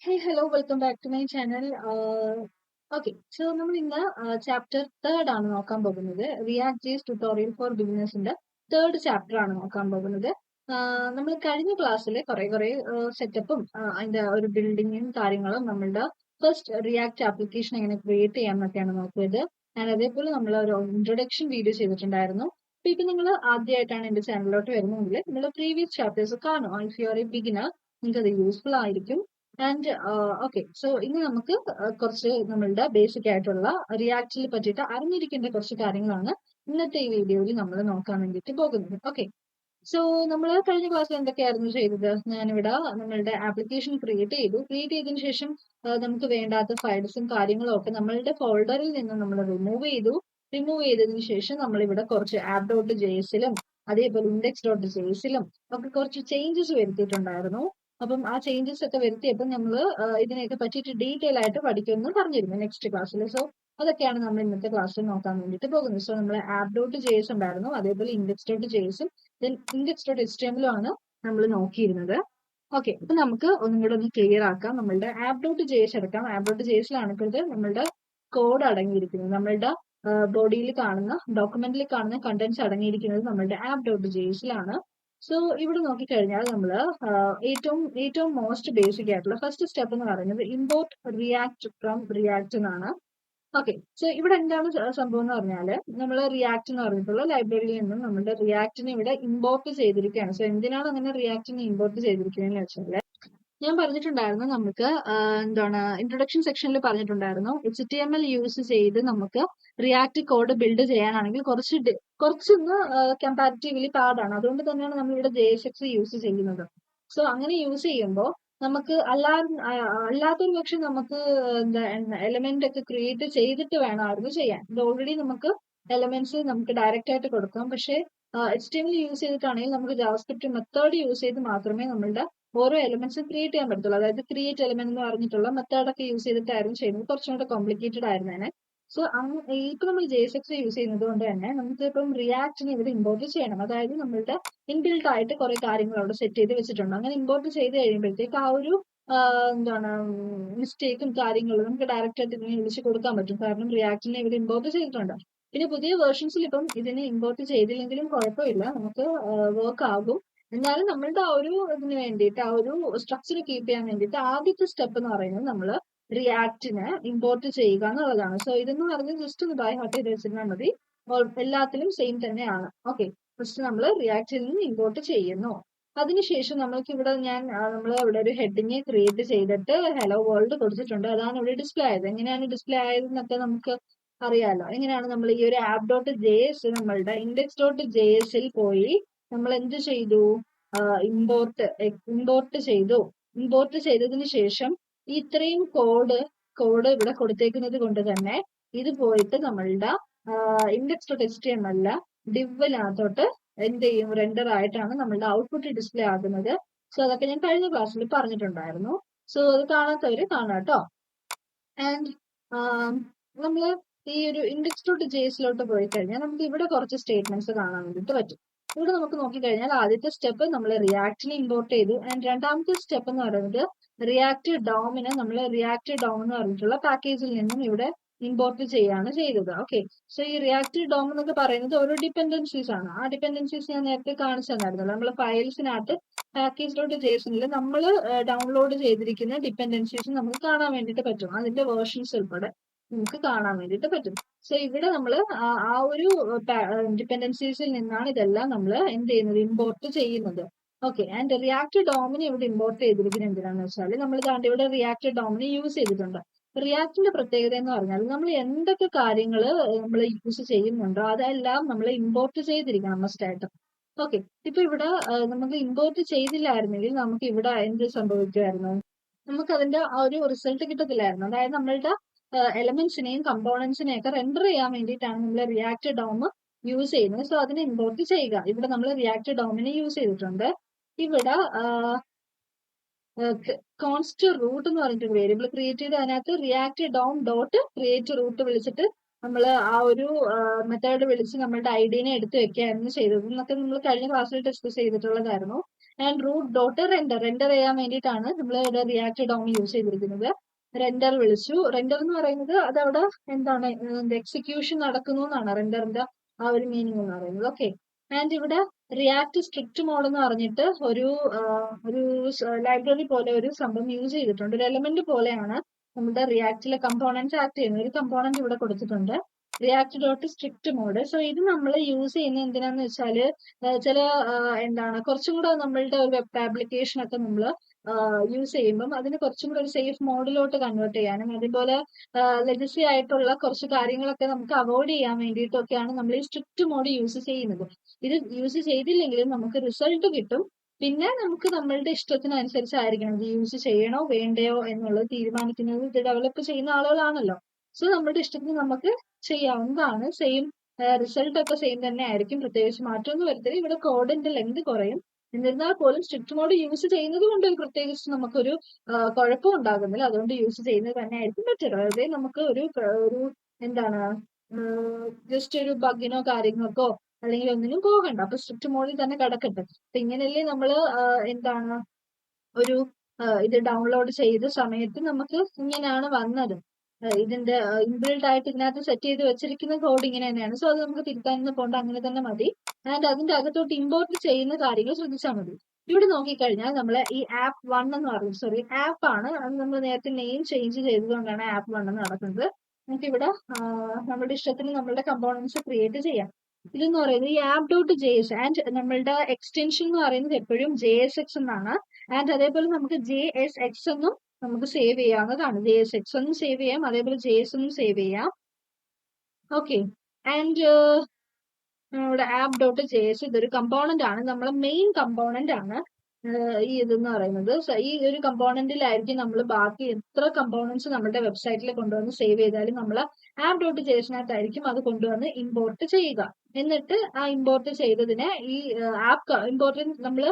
Hey, hello, welcome back to my channel. So നമ്മൾ ഇന്ന് chapter third ആണ് നോക്കാൻ പോകുന്നത്. റിയാക്ട് ജേസ് ട്യൂട്ടോറിയൽ ഫോർ ബിഗിനേഴ്സിന്റെ തേർഡ് ചാപ്റ്റർ ആണ് നോക്കാൻ പോകുന്നത്. നമ്മൾ കഴിഞ്ഞ ക്ലാസ്സിൽ കുറെ സെറ്റപ്പും അതിന്റെ ഒരു ബിൽഡിങ്ങും കാര്യങ്ങളും നമ്മളുടെ ഫസ്റ്റ് റിയാക്ട് ആപ്ലിക്കേഷൻ എങ്ങനെ ക്രിയേറ്റ് ചെയ്യാമെന്നൊക്കെയാണ് നോക്കിയത്. ഞാൻ അതേപോലെ നമ്മൾ ഒരു ഇൻട്രൊഡക്ഷൻ വീഡിയോ ചെയ്തിട്ടുണ്ടായിരുന്നു. അപ്പൊ ഇപ്പൊ നിങ്ങൾ ആദ്യമായിട്ടാണ് എന്റെ ചാനലിലോട്ട് വരുന്നതെങ്കിൽ നിങ്ങൾ പ്രീവിയസ് ചാപ്റ്റേഴ്സ് കാണും. If you are A beginner നിങ്ങൾക്ക് അത് യൂസ്ഫുൾ ആയിരിക്കും. ആൻഡ് ഓക്കെ, സോ ഇനി നമുക്ക് കുറച്ച് നമ്മളുടെ ബേസിക് ആയിട്ടുള്ള റിയാക്റ്റിൽ പറ്റിയിട്ട് അറിഞ്ഞിരിക്കേണ്ട കുറച്ച് കാര്യങ്ങളാണ് ഇന്നത്തെ ഈ വീഡിയോയിൽ നമ്മൾ നോക്കാൻ വേണ്ടിയിട്ട് പോകുന്നത്. ഓക്കെ, സോ നമ്മൾ കഴിഞ്ഞ ക്ലാസ്സിൽ എന്തൊക്കെയായിരുന്നു ചെയ്തത്? ഞാനിവിടെ നമ്മളുടെ ആപ്ലിക്കേഷൻ ക്രിയേറ്റ് ചെയ്തതിനു ശേഷം നമുക്ക് വേണ്ടാത്ത ഫയൽസും കാര്യങ്ങളും ഒക്കെ നമ്മളുടെ ഫോൾഡറിൽ നിന്ന് നമ്മൾ റിമൂവ് ചെയ്തതിനു ശേഷം നമ്മൾ ഇവിടെ കുറച്ച് ആപ്പ് ഡോട്ട് ജെഎസിലും അതേപോലെ ഇൻഡെക്സ് ഡോട്ട് ജെഎസിലും ഒക്കെ കുറച്ച് ചേഞ്ചസ് വരുത്തിയിട്ടുണ്ടായിരുന്നു. അപ്പം ആ ചേഞ്ചസ് ഒക്കെ വരുത്തിയപ്പോൾ നമ്മൾ ഇതിനെയൊക്കെ പറ്റിയിട്ട് ഡീറ്റെയിൽ ആയിട്ട് പഠിക്കുമെന്ന് പറഞ്ഞിരുന്നു നെക്സ്റ്റ് ക്ലാസ്സിൽ. സോ അതൊക്കെയാണ് നമ്മൾ ഇന്നത്തെ ക്ലാസ്സിൽ നോക്കാൻ വേണ്ടിയിട്ട് പോകുന്നത്. സോ നമ്മൾ ആപ്പ് ഡോട്ട് ജെഎസ് ഉണ്ടായിരുന്നു, അതേപോലെ ഇൻഡെക്സ് ഡോട്ട് ജെഎസും ഇൻഡെക്സ് ഡോട്ട് HTML ആണ് നമ്മൾ നോക്കിയിരുന്നത്. ഓക്കെ, അപ്പൊ നമുക്ക് ഒന്നും കൂടെ ഒന്ന് ക്ലിയർ ആക്കാം. നമ്മളുടെ ആപ്പ് ഡോട്ട് ജെഎസ് എടുക്കാം. ആപ്പ് ഡോട്ട് ജെഎസിലാണ് ഇപ്പോൾ നമ്മളുടെ കോഡ് അടങ്ങിയിരിക്കുന്നത്. നമ്മളുടെ ബോഡിയിൽ കാണുന്ന ഡോക്യുമെന്റിൽ കാണുന്ന കണ്ടന്റ്സ് അടങ്ങിയിരിക്കുന്നത് നമ്മളുടെ ആപ്പ് ഡോട്ട് ജെഎസിലാണ്. സോ ഇവിടെ നോക്കിക്കഴിഞ്ഞാൽ നമ്മൾ ഏറ്റവും മോസ്റ്റ് ബേസിക് ആയിട്ടുള്ള ഫസ്റ്റ് സ്റ്റെപ്പ് എന്ന് പറയുന്നത് ഇമ്പോർട്ട് റിയാക്ട് ഫ്രം റിയാക്ട് എന്നാണ്. ഓക്കെ, സോ ഇവിടെ എന്താണ് സംഭവം എന്ന് പറഞ്ഞാല് നമ്മൾ റിയാക്ട് എന്ന് പറഞ്ഞിട്ടുള്ള ലൈബ്രറിയിൽ നിന്നും നമ്മുടെ റിയാക്ടിനെ ഇവിടെ ഇമ്പോർട്ട് ചെയ്തിരിക്കുകയാണ്. സോ എന്തിനാണ് അങ്ങനെ റിയാക്ടിനെ ഇമ്പോർട്ട് ചെയ്തിരിക്കുന്നതെന്ന് വെച്ചാൽ ഞാൻ പറഞ്ഞിട്ടുണ്ടായിരുന്നു, നമുക്ക് എന്താണ് ഇൻട്രൊഡക്ഷൻ സെക്ഷനിൽ പറഞ്ഞിട്ടുണ്ടായിരുന്നു, HTML യൂസ് ചെയ്ത് നമുക്ക് റിയാക്ട് കോഡ് ബിൽഡ് ചെയ്യാനാണെങ്കിൽ കുറച്ചൊന്ന് കമ്പാരിറ്റീവ്ലി പാടാണ്. അതുകൊണ്ട് തന്നെയാണ് നമ്മൾ ഇവിടെ JSX യൂസ് ചെയ്യുന്നത്. സോ അങ്ങനെ യൂസ് ചെയ്യുമ്പോൾ നമുക്ക് അല്ലാത്തൊരു പക്ഷെ നമുക്ക് എലമെന്റ് ഒക്കെ ക്രിയേറ്റ് ചെയ്തിട്ട് വേണമായിരുന്നു ചെയ്യാൻ. ഇത് ഓൾറെഡി നമുക്ക് എലമെന്റ്സ് നമുക്ക് ഡയറക്റ്റ് ആയിട്ട് കൊടുക്കാം. പക്ഷേ HTML യൂസ് ചെയ്തിട്ടാണെങ്കിൽ നമുക്ക് ജാവാസ്ക്രിപ്റ്റ് മെത്തേഡ് യൂസ് ചെയ്ത് മാത്രമേ നമ്മളുടെ ഓരോ എലമെന്റ്സും ക്രിയേറ്റ് ചെയ്യാൻ പറ്റത്തുള്ളൂ. അതായത് ക്രിയേറ്റ് എലമെന്റ് എന്ന് പറഞ്ഞിട്ടുള്ള മെത്തേഡൊക്കെ യൂസ് ചെയ്തിട്ടായിരുന്നു ചെയ്യുന്നത്. കുറച്ചും കൂടെ കോംപ്ലിക്കേറ്റഡ് ആയിരുന്നേനെ. സോ ഇപ്പൊ നമ്മൾ JSX യൂസ് ചെയ്യുന്നത് കൊണ്ട് തന്നെ നമുക്ക് ഇപ്പം റിയാക്ടിനെ ഇവിടെ ഇമ്പോർട്ട് ചെയ്യണം. അതായത് നമ്മളുടെ ഇൻബിൽട്ട് ആയിട്ട് കുറെ കാര്യങ്ങൾ അവിടെ സെറ്റ് ചെയ്ത് വെച്ചിട്ടുണ്ട്. അങ്ങനെ ഇമ്പോർട്ട് ചെയ്ത് കഴിയുമ്പോഴത്തേക്ക് ആ ഒരു എന്താണ് മിസ്റ്റേക്കും കാര്യങ്ങളും നമുക്ക് ഡയറക്റ്റ് ആയിട്ട് ഇതിനെ വിളിച്ച് കൊടുക്കാൻ പറ്റും. കാരണം റിയാക്ടിനെ ഇവിടെ ഇമ്പോർട്ട് ചെയ്തിട്ടുണ്ട്. പിന്നെ പുതിയ വേർഷൻസിൽ ഇപ്പം ഇതിനെ ഇമ്പോർട്ട് ചെയ്തില്ലെങ്കിലും കുഴപ്പമില്ല, നമുക്ക് വർക്ക് ആകും. എന്നാലും നമ്മളുടെ ആ ഒരു ഇതിന് വേണ്ടിയിട്ട് ആ ഒരു സ്ട്രക്ചർ കീപ്പ് ചെയ്യാൻ വേണ്ടിയിട്ട് ആദ്യത്തെ സ്റ്റെപ്പ് എന്ന് പറയുന്നത് നമ്മൾ റിയാക്ടിനെ ഇമ്പോർട്ട് ചെയ്യുക എന്നുള്ളതാണ്. സോ ഇതെന്ന് പറഞ്ഞ് ജസ്റ്റ് ഒന്ന് ബൈ ഹാർട്ട് ചെയ്ത് വെച്ചിരുന്നാൽ മതി. എല്ലാത്തിലും സെയിം തന്നെയാണ്. ഓക്കെ, ഫസ്റ്റ് നമ്മൾ റിയാക്ടിൽ നിന്ന് ഇമ്പോർട്ട് ചെയ്യുന്നു. അതിനുശേഷം നമ്മൾക്ക് ഇവിടെ നമ്മൾ ഇവിടെ ഒരു ഹെഡിങ് ക്രിയേറ്റ് ചെയ്തിട്ട് ഹലോ വേൾഡ് കൊടുത്തിട്ടുണ്ട്. അതാണ് ഇവിടെ ഡിസ്പ്ലേ ആയത്. എങ്ങനെയാണ് ഡിസ്പ്ലേ ആയതെന്നൊക്കെ നമുക്ക് അറിയാലോ. എങ്ങനെയാണ് നമ്മൾ ഈ ഒരു ആപ്പ് ഡോട്ട് JS നമ്മളുടെ ഇൻഡെക്സ് ഡോട്ട് JSൽ പോയി നമ്മൾ എന്ത് ചെയ്തു? ഇമ്പോർട്ട് ചെയ്തു. ഇമ്പോർട്ട് ചെയ്തതിന് ശേഷം ഈ ഇത്രയും കോഡ് ഇവിടെ കൊടുത്തേക്കുന്നത് കൊണ്ട് തന്നെ ഇത് പോയിട്ട് നമ്മളുടെ ഇൻഡെക്സ് ഡോട്ട് HTML ഡിവിനകത്തോട്ട് എന്ത് ചെയ്യും? റെൻഡർ ആയിട്ടാണ് നമ്മളുടെ ഔട്ട്പുട്ട് ഡിസ്പ്ലേ ആകുന്നത്. സോ അതൊക്കെ ഞാൻ കഴിഞ്ഞ ക്ലാസ്സിൽ പറഞ്ഞിട്ടുണ്ടായിരുന്നു. സോ അത് കാണാത്തവര് കാണാം കേട്ടോ. ആൻഡ് നമ്മൾ ഈ ഒരു ഇൻഡെക്സ് ഡോട്ട് JSലോട്ട് പോയി കഴിഞ്ഞാൽ നമുക്ക് ഇവിടെ കുറച്ച് സ്റ്റേറ്റ്മെന്റ്സ് കാണാൻ വേണ്ടിയിട്ട് പറ്റും. ഇവിടെ നമുക്ക് നോക്കിക്കഴിഞ്ഞാൽ ആദ്യത്തെ സ്റ്റെപ്പ് നമ്മൾ റിയാക്ടിനെ ഇമ്പോർട്ട് ചെയ്തു. ആൻഡ് രണ്ടാമത്തെ സ്റ്റെപ്പ് എന്ന് പറയുന്നത് റിയാക്ട് ഡോമിനെ നമ്മൾ റിയാക്ട് ഡോം എന്ന് പറഞ്ഞിട്ടുള്ള പാക്കേജിൽ നിന്നും ഇവിടെ ഇമ്പോർട്ട് ചെയ്യാണ് ചെയ്തത്. ഓക്കെ, സോ ഈ റിയാക്ട് ഡോം എന്നൊക്കെ പറയുന്നത് ഓരോ ഡിപെൻഡൻസീസ് ആണ്. ആ ഡിപെൻഡൻസീസ് ഞാൻ നേരത്തെ കാണിച്ചു തന്നായിരുന്നല്ലോ. നമ്മൾ ഫയൽസിനകത്ത് പാക്കേജ് ഡോട്ട് JSനിൽ നമ്മൾ ഡൗൺലോഡ് ചെയ്തിരിക്കുന്ന ഡിപെൻഡൻസീസ് നമുക്ക് കാണാൻ വേണ്ടിയിട്ട് പറ്റും. അതിന്റെ വേർഷൻസ് ഉൾപ്പെടെ നമുക്ക് കാണാൻ വേണ്ടിയിട്ട് പറ്റും. സോ ഇവിടെ നമ്മൾ ആ ഒരു ഡിപെൻഡൻസീസിൽ നിന്നാണ് ഇതെല്ലാം നമ്മൾ എന്ത് ചെയ്യുന്നത്? ഇമ്പോർട്ട് ചെയ്യുന്നത്. ഓക്കെ, ആൻഡ് റിയാക്ട് ഡോമിനെ ഇവിടെ ഇമ്പോർട്ട് ചെയ്തിരിക്കുന്നത് എന്തിനാന്ന് വെച്ചാൽ നമ്മൾ ഇവിടെ റിയാക്ട് ഡോമിനെ യൂസ് ചെയ്തിട്ടുണ്ട്. റിയാക്ടിന്റെ പ്രത്യേകത എന്ന് പറഞ്ഞാൽ നമ്മൾ എന്തൊക്കെ കാര്യങ്ങൾ നമ്മൾ യൂസ് ചെയ്യുന്നുണ്ടോ അതെല്ലാം നമ്മൾ ഇമ്പോർട്ട് ചെയ്തിരിക്കണം മസ്റ്റ് ആയിട്ട്. ഓക്കെ, ഇപ്പൊ ഇവിടെ നമുക്ക് ഇമ്പോർട്ട് ചെയ്തില്ലായിരുന്നെങ്കിൽ നമുക്ക് ഇവിടെ എന്ത് സംഭവിക്കുമായിരുന്നു? നമുക്ക് അതിന്റെ ആ ഒരു റിസൾട്ട് കിട്ടത്തില്ലായിരുന്നു. അതായത് നമ്മളുടെ എലമെന്റ്സിനെയും കമ്പോണൻസിനെയും ഒക്കെ റെൻഡർ ചെയ്യാൻ വേണ്ടിയിട്ടാണ് നമ്മൾ റിയാക്ട് ഡോം യൂസ് ചെയ്യുന്നത്. സോ അതിനെ ഇമ്പോർട്ട് ചെയ്യുക. ഇവിടെ നമ്മൾ റിയാക്ട് ഡോമിനെ യൂസ് ചെയ്തിട്ടുണ്ട്. ഇവിടെ കോൺസ്റ്റ് റൂട്ട് എന്ന് പറഞ്ഞിട്ട് വേരിയബിൾ ക്രിയേറ്റ് ചെയ്ത് അതിനകത്ത് React DOM dot create root വിളിച്ചിട്ട് നമ്മൾ ആ ഒരു മെത്തേഡ് വിളിച്ച് നമ്മളുടെ ഐഡിനെ എടുത്ത് വെക്കുകയായിരുന്നു ചെയ്തത്. എന്നൊക്കെ നമ്മൾ കഴിഞ്ഞ ക്ലാസ്സിൽ ഡിസ്കസ് ചെയ്തിട്ടുള്ളതായിരുന്നു. ആൻഡ് റൂട്ട് ഡോട്ട് റെൻഡർ ചെയ്യാൻ വേണ്ടിയിട്ടാണ് നമ്മൾ ഇവിടെ റിയാക്ട് ഡോം യൂസ് ചെയ്തിരിക്കുന്നത്. റെൻഡർ വിളിച്ചു. റെൻഡർ എന്ന് പറയുന്നത് അതവിടെ എന്താണ് എക്സിക്യൂഷൻ നടക്കുന്നു എന്നാണ് റെൻഡറിന്റെ ആ ഒരു മീനിങ് എന്ന് പറയുന്നത്. ഓക്കെ, ആൻഡ് ഇവിടെ റിയാക്ട് സ്ട്രിക്റ്റ് മോഡ് എന്ന് പറഞ്ഞിട്ട് ഒരു ലൈബ്രറി പോലെ ഒരു സംഭവം യൂസ് ചെയ്തിട്ടുണ്ട്. ഒരു എലമെന്റ് പോലെയാണ് നമ്മുടെ റിയാക്റ്റിലെ കമ്പോണൻസ് ആക്ട് ചെയ്യുന്നത്. ഒരു കമ്പോണന്റ് ഇവിടെ കൊടുത്തിട്ടുണ്ട്, React dot strict mode. So ഇത് നമ്മൾ യൂസ് ചെയ്യുന്നത് എന്തിനാന്ന് വെച്ചാല് ചില എന്താണ് കുറച്ചും കൂടെ നമ്മളുടെ ഒരു വെബ് ആപ്ലിക്കേഷൻ ഒക്കെ നമ്മൾ യൂസ് ചെയ്യുമ്പം അതിന് കുറച്ചും കൂടെ ഒരു സേഫ് മോഡിലോട്ട് കൺവേർട്ട് ചെയ്യാനും അതുപോലെ ലെഗസി ആയിട്ടുള്ള കുറച്ച് കാര്യങ്ങളൊക്കെ നമുക്ക് അവോയ്ഡ് ചെയ്യാൻ വേണ്ടിയിട്ടൊക്കെയാണ് നമ്മൾ ഈ സ്ട്രിക്റ്റ് മോഡ് യൂസ് ചെയ്യുന്നത്. ഇത് യൂസ് ചെയ്തില്ലെങ്കിലും നമുക്ക് റിസൾട്ട് കിട്ടും. പിന്നെ നമുക്ക് നമ്മളുടെ ഇഷ്ടത്തിനനുസരിച്ചായിരിക്കണം ഇത് യൂസ് ചെയ്യണോ വേണ്ടയോ എന്നുള്ളത് തീരുമാനിക്കുന്നത് ഇത് ഡെവലപ്പ് ചെയ്യുന്ന ആളുകളാണല്ലോ. സോ നമ്മുടെ ഇഷ്ടത്തിന് നമുക്ക് ചെയ്യാവുന്നതാണ്. സെയിം റിസൾട്ട് ഒക്കെ സെയിം തന്നെ ആയിരിക്കും, പ്രത്യേകിച്ച് മാറ്റമൊന്നും വരത്തില്ല. ഇവിടെ കോഡിന്റെ ലെങ്ത് കുറയും. എന്നിരുന്നാൽ പോലും സ്ട്രിക്റ്റ് മോഡ് യൂസ് ചെയ്യുന്നത് കൊണ്ട് പ്രത്യേകിച്ച് നമുക്കൊരു കുഴപ്പം ഉണ്ടാകുന്നില്ല. അതുകൊണ്ട് യൂസ് ചെയ്യുന്നത് തന്നെ ആയിരിക്കും ബെറ്റർ. അതായത് നമുക്ക് ഒരു എന്താണ് ജസ്റ്റ് ഒരു ബഗിനോ കാര്യങ്ങൾക്കോ അല്ലെങ്കിൽ ഒന്നിനും പോകണ്ട. അപ്പൊ സ്ട്രിക്റ്റ് മോഡിൽ തന്നെ കിടക്കട്ടെ. അപ്പൊ ഇങ്ങനെയല്ലേ നമ്മള് എന്താണ് ഒരു ഇത് ഡൗൺലോഡ് ചെയ്ത സമയത്ത് നമുക്ക് ഇങ്ങനെയാണ് വന്നത്. ഇതിന്റെ ഇൻബിൽഡ് ആയിട്ട് ഇതിനകത്ത് സെറ്റ് ചെയ്ത് വെച്ചിരിക്കുന്ന കോഡ് ഇങ്ങനെ തന്നെയാണ്. സോ അത് നമുക്ക് തിരുത്താനൊന്നും പോകണ്ട, അങ്ങനെ തന്നെ മതി. ആൻഡ് അതിന്റെ അകത്തോട്ട് ഇമ്പോർട്ട് ചെയ്യുന്ന കാര്യങ്ങൾ ശ്രദ്ധിച്ചാൽ മതി. ഇവിടെ നോക്കിക്കഴിഞ്ഞാൽ നമ്മൾ ഈ ആപ്പ് 1 എന്ന് പറയും, സോറി ആപ്പ് ആണ്, അത് നമ്മൾ നേരത്തെ നെയിം ചേഞ്ച് ചെയ്തതുകൊണ്ടാണ് ആപ്പ് 1 എന്ന് നടക്കുന്നത്. നമുക്ക് ഇവിടെ നമ്മുടെ ഇഷ്ടത്തിന് നമ്മളുടെ കമ്പോണൻസ് ക്രിയേറ്റ് ചെയ്യാം. ഇതെന്ന് പറയുന്നത് ഈ app dot J S and നമ്മളുടെ എക്സ്റ്റൻഷൻ എന്ന് പറയുന്നത് എപ്പോഴും JSX എന്നാണ്. ആൻഡ് അതേപോലെ നമുക്ക് JSX എന്നും നമുക്ക് സേവ് ചെയ്യാവുന്നതാണ്. JSX എന്നും സേവ് ചെയ്യാം, അതേപോലെ JS എന്നും സേവ് ചെയ്യാം. ഓക്കെ, ആൻഡ് നമ്മുടെ ആപ്പ് ഡോട്ട് JS ഇതൊരു കമ്പോണന്റ് ആണ്, നമ്മളെ മെയിൻ കമ്പോണന്റ് ആണ് ഈ ഇതെന്ന് പറയുന്നത്. ഈ ഒരു കമ്പോണന്റിലായിരിക്കും നമ്മൾ ബാക്കി എത്ര കമ്പോണൻസ് നമ്മുടെ വെബ്സൈറ്റിൽ കൊണ്ടുവന്ന് സേവ് ചെയ്താലും നമ്മൾ ആപ്പ് ഡോട്ട് JSനകത്തായിരിക്കും അത് കൊണ്ടുവന്ന് ഇമ്പോർട്ട് ചെയ്യുക. എന്നിട്ട് ആ ഇമ്പോർട്ട് ചെയ്തതിനെ ഈ ആപ്പ് ഇമ്പോർട്ട് നമ്മൾ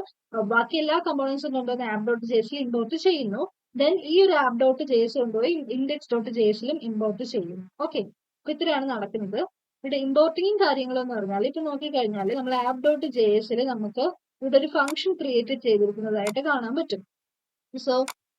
ബാക്കി എല്ലാ കമ്പോണൻസും കൊണ്ടുവന്ന് ആപ്പ് ഡോട്ട് JSൽ ഇമ്പോർട്ട് ചെയ്യുന്നു. ദെൻ ഈ ഒരു ആപ്പ് ഡോട്ട് JS കൊണ്ടുപോയി ഇൻഡെക്സ് ഡോട്ട് JSലും ഇമ്പോർട്ട് ചെയ്യും. ഓക്കെ, അപ്പൊ ഇത്രയാണ് നടക്കുന്നത്. ഇവിടെ ഇമ്പോർട്ടിങ്ങും കാര്യങ്ങളും എന്ന് പറഞ്ഞാൽ ഇപ്പൊ നോക്കിക്കഴിഞ്ഞാൽ നമ്മൾ ആപ്പ് ഡോട്ട് JSൽ നമുക്ക് ഇവിടെ ഒരു ഫംഗ്ഷൻ ക്രിയേറ്റ് ചെയ്തിരിക്കുന്നതായിട്ട് കാണാൻ പറ്റും. സോ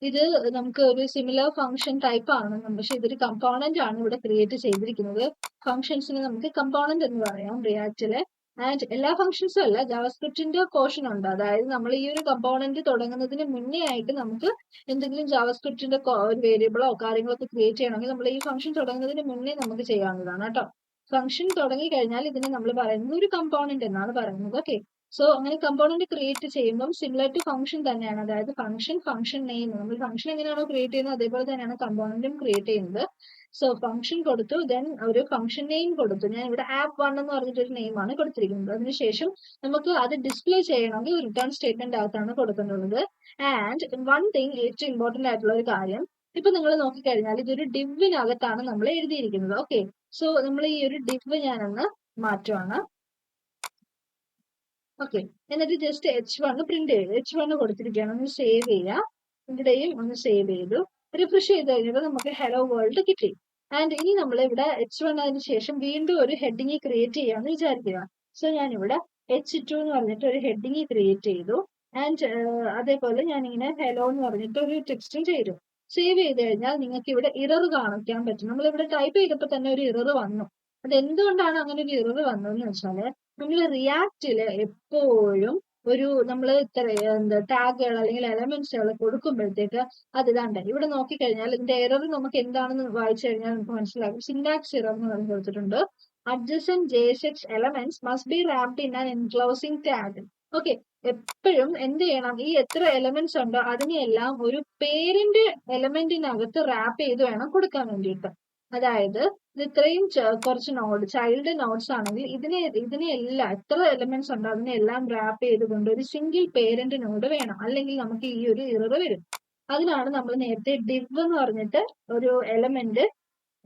ഇത് നമുക്ക് ഒരു സിമിലർ ഫംഗ്ഷൻ ടൈപ്പ് ആണ്, പക്ഷെ ഇതൊരു കമ്പോണന്റ് ആണ് ഇവിടെ ക്രിയേറ്റ് ചെയ്തിരിക്കുന്നത്. ഫംഗ്ഷൻസിന് നമുക്ക് കമ്പോണന്റ് എന്ന് പറയാം റിയാക്റ്റിലെ. ആൻഡ് എല്ലാ ഫംഗ്ഷൻസും അല്ല, ജാവാസ്ക്രിപ്റ്റിന്റെ പോർഷൻ ഉണ്ട്. അതായത് നമ്മൾ ഈ ഒരു കമ്പോണന്റ് തുടങ്ങുന്നതിന് മുന്നേ ആയിട്ട് നമുക്ക് എന്തെങ്കിലും ജാവാസ്ക്രിപ്റ്റിന്റെ ഒരു വേരിയബിളോ കാര്യങ്ങളൊക്കെ ക്രിയേറ്റ് ചെയ്യണമെങ്കിൽ നമ്മൾ ഈ ഫംഗ്ഷൻ തുടങ്ങുന്നതിന് മുന്നേ നമുക്ക് ചെയ്യാവുന്നതാണ് കേട്ടോ. ഫംഗ്ഷൻ തുടങ്ങി കഴിഞ്ഞാൽ ഇതിനെ നമ്മൾ പറയുന്നത് ഒരു കമ്പോണന്റ് എന്നാണ് പറയുന്നത്. ഓക്കെ, സോ അങ്ങനെ കമ്പോണന്റ് ക്രിയേറ്റ് ചെയ്യുമ്പോൾ സിമിലർ ടു ഫംഗ്ഷൻ തന്നെയാണ്. അതായത് ഫംഗ്ഷൻ നെയിം നമ്മൾ ഫംഗ്ഷൻ എങ്ങനെയാണോ ക്രിയേറ്റ് ചെയ്യുന്നത് അതേപോലെ തന്നെയാണ് കമ്പോണന്റും ക്രിയേറ്റ് ചെയ്യുന്നത്. സോ ഫംഗ്ഷൻ കൊടുത്തു, ദെൻ ഒരു ഫംഗ്ഷൻ നെയിം കൊടുത്തു. ഞാൻ ഇവിടെ ആപ്പ് 1 എന്ന് പറഞ്ഞിട്ട് ഒരു നെയിമാണ് കൊടുത്തിരിക്കുന്നത്. അതിനുശേഷം നമുക്ക് അത് ഡിസ്പ്ലേ ചെയ്യണമെങ്കിൽ റിട്ടേൺ സ്റ്റേറ്റ്മെന്റ് അകത്താണ് കൊടുക്കുന്നത്. ആൻഡ് വൺ തിങ് ഏറ്റവും ഇമ്പോർട്ടന്റ് ആയിട്ടുള്ള ഒരു കാര്യം, ഇപ്പൊ നിങ്ങൾ നോക്കിക്കഴിഞ്ഞാൽ ഇതൊരു ഡിവിനകത്താണ് നമ്മൾ എഴുതിയിരിക്കുന്നത്. ഓക്കെ, സോ നമ്മൾ ഈ ഒരു ഡിവ് ഞാനൊന്ന് മാറ്റുവാണ്. ഓക്കെ, എന്നിട്ട് ജസ്റ്റ് H1 പ്രിന്റ് ചെയ്തു, H1 കൊടുത്തിരിക്കുകയാണ്. ഒന്ന് സേവ് ചെയ്യാം, ഇവിടെയും ഒന്ന് സേവ് ചെയ്തു. റിഫ്രഷ് ചെയ്ത് കഴിഞ്ഞപ്പോൾ നമുക്ക് ഹലോ വേൾഡ് കിട്ടി. ആൻഡ് ഇനി നമ്മൾ ഇവിടെ H1 അതിന് ശേഷം വീണ്ടും ഒരു ഹെഡിങ് ക്രിയേറ്റ് ചെയ്യാമെന്ന് വിചാരിക്കുക. സോ ഞാൻ ഇവിടെ H2 എന്ന് പറഞ്ഞിട്ട് ഒരു ഹെഡിങ് ക്രിയേറ്റ് ചെയ്തു. ആൻഡ് അതേപോലെ ഞാൻ ഇങ്ങനെ ഹലോ എന്ന് പറഞ്ഞിട്ട് ഒരു ടെക്സ്റ്റും ചെയ്തു. സേവ് ചെയ്ത് കഴിഞ്ഞാൽ നിങ്ങൾക്ക് ഇവിടെ ഇറർ കാണിക്കാൻ പറ്റും. നമ്മൾ ഇവിടെ ടൈപ്പ് ചെയ്തപ്പോൾ തന്നെ ഒരു ഇറർ വന്നു. അത് എന്തുകൊണ്ടാണ് അങ്ങനെ ഒരു ഇറർ വന്നതെന്ന് വെച്ചാല് നമ്മൾ റിയാക്റ്റില് എപ്പോഴും ഒരു നമ്മൾ ഇത്ര ടാഗുകൾ അല്ലെങ്കിൽ എലമെന്റ്സുകൾ കൊടുക്കുമ്പോഴത്തേക്ക് അത് ഇതാണ്ട് ഇവിടെ നോക്കിക്കഴിഞ്ഞാൽ ഇതിന്റെ എറർ നമുക്ക് എന്താണെന്ന് വായിച്ചു കഴിഞ്ഞാൽ നമുക്ക് മനസ്സിലാകും. സിന്റാക്സ് എറർ എന്ന് പറഞ്ഞ് കൊടുത്തിട്ടുണ്ട്. adjacent JSX elements must be wrapped in an enclosing tag. Okay, എപ്പോഴും എന്ത് ചെയ്യണം, ഈ എത്ര എലമെന്റ്സ് ഉണ്ടോ അതിനെയെല്ലാം ഒരു പേരന്റ് എലമെന്റിനകത്ത് റാപ്പ് ചെയ്ത് വേണം കൊടുക്കാൻ വേണ്ടിയിട്ട്. അതായത് ഇത് ഇത്രയും കുറച്ച് നോഡ് ചൈൽഡ് നോഡ്സ് ആണെങ്കിൽ ഇതിനെല്ലാം എത്ര എലമെന്റ്സ് ഉണ്ടോ അതിനെല്ലാം റാപ്പ് ചെയ്തുകൊണ്ട് ഒരു സിംഗിൾ പേരന്റ് നോഡ് വേണം, അല്ലെങ്കിൽ നമുക്ക് ഈ ഒരു ഇറർ വരും. അതിനാണ് നമ്മൾ നേരത്തെ div എന്ന് പറഞ്ഞിട്ട് ഒരു എലമെന്റ്